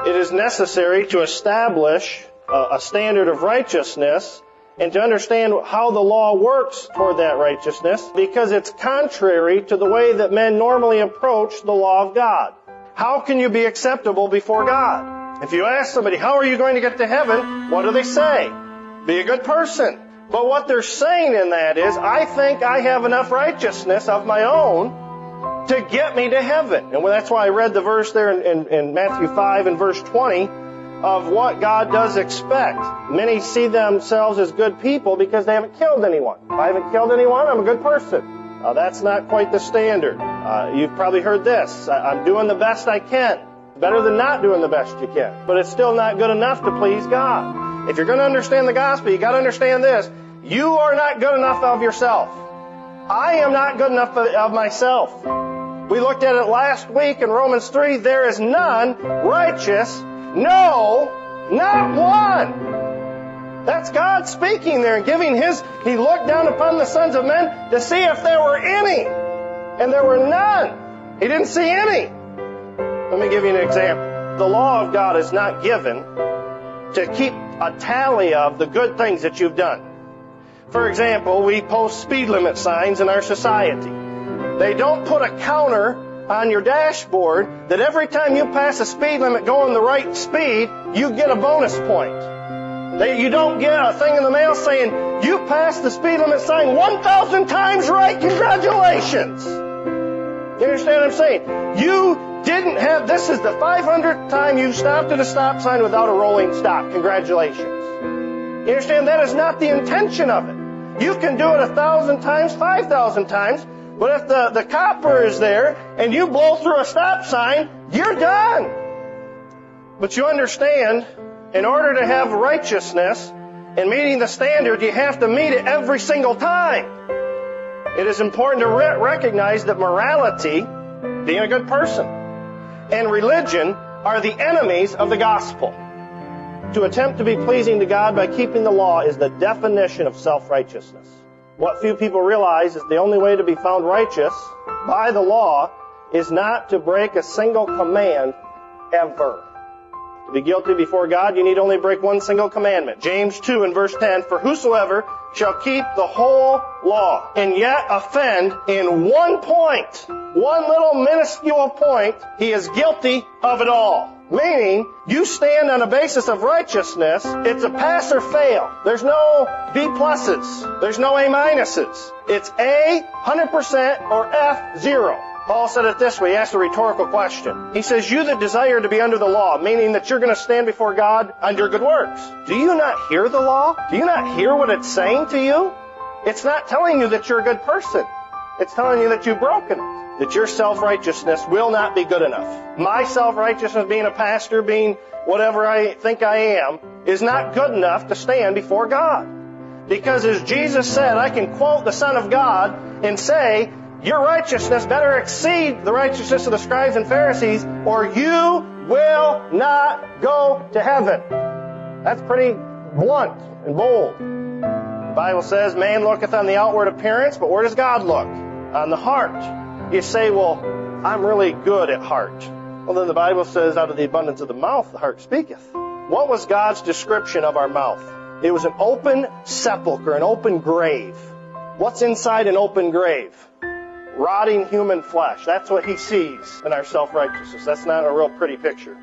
It is necessary to establish a standard of righteousness and to understand how the law works toward that righteousness, because it's contrary to the way that men normally approach the law of God. How can you be acceptable before God? If you ask somebody, how are you going to get to heaven? What do they say? Be a good person. But what they're saying in that is, I think I have enough righteousness of my own to get me to heaven. And that's why I read the verse there in Matthew 5 and verse 20 of what God does expect. Many see themselves as good people because they haven't killed anyone. If I haven't killed anyone, I'm a good person. That's not quite the standard. You've probably heard this. I'm doing the best I can. Better than not doing the best you can. But it's still not good enough to please God. If you're going to understand the gospel, you got to understand this. You are not good enough of yourself. I am not good enough of myself. We looked at it last week in Romans 3. There is none righteous. No, not one. That's God speaking there and giving He looked down upon the sons of men to see if there were any. And there were none. He didn't see any. Let me give you an example. The law of God is not given to keep a tally of the good things that you've done. For example, we post speed limit signs in our society. They don't put a counter on your dashboard that every time you pass a speed limit going the right speed, you get a bonus point. You don't get a thing in the mail saying, you passed the speed limit sign 1,000 times right, congratulations. You understand what I'm saying? You didn't have, this is the 500th time you stopped at a stop sign without a rolling stop. Congratulations. You understand? That is not the intention of it. You can do it 1,000 times, 5,000 times, but if the copper is there and you blow through a stop sign, you're done. But you understand, in order to have righteousness and meeting the standard, you have to meet it every single time. It is important to recognize that morality, being a good person, and religion are the enemies of the gospel. To attempt to be pleasing to God by keeping the law is the definition of self-righteousness. What few people realize is the only way to be found righteous by the law is not to break a single command ever. To be guilty before God, you need only break one single commandment. James 2 and verse 10, for whosoever shall keep the whole law and yet offend in one point, one little minuscule point, he is guilty of it all. Meaning, you stand on a basis of righteousness, it's a pass or fail. There's no B pluses. There's no A minuses. It's A, 100%, or F, 0. Paul said it this way. He asked a rhetorical question. He says, you that desire to be under the law, meaning that you're going to stand before God on your good works. Do you not hear the law? Do you not hear what it's saying to you? It's not telling you that you're a good person. It's telling you that you've broken it. That your self-righteousness will not be good enough. My self-righteousness, being a pastor, being whatever I think I am, is not good enough to stand before God. Because as Jesus said, I can quote the Son of God and say, your righteousness better exceed the righteousness of the scribes and Pharisees, or you will not go to heaven. That's pretty blunt and bold. The Bible says, man looketh on the outward appearance, but where does God look? On the heart. You say, well, I'm really good at heart. Well, then the Bible says, out of the abundance of the mouth, the heart speaketh. What was God's description of our mouth? It was an open sepulcher, an open grave. What's inside an open grave? Rotting human flesh. That's what He sees in our self-righteousness. That's not a real pretty picture.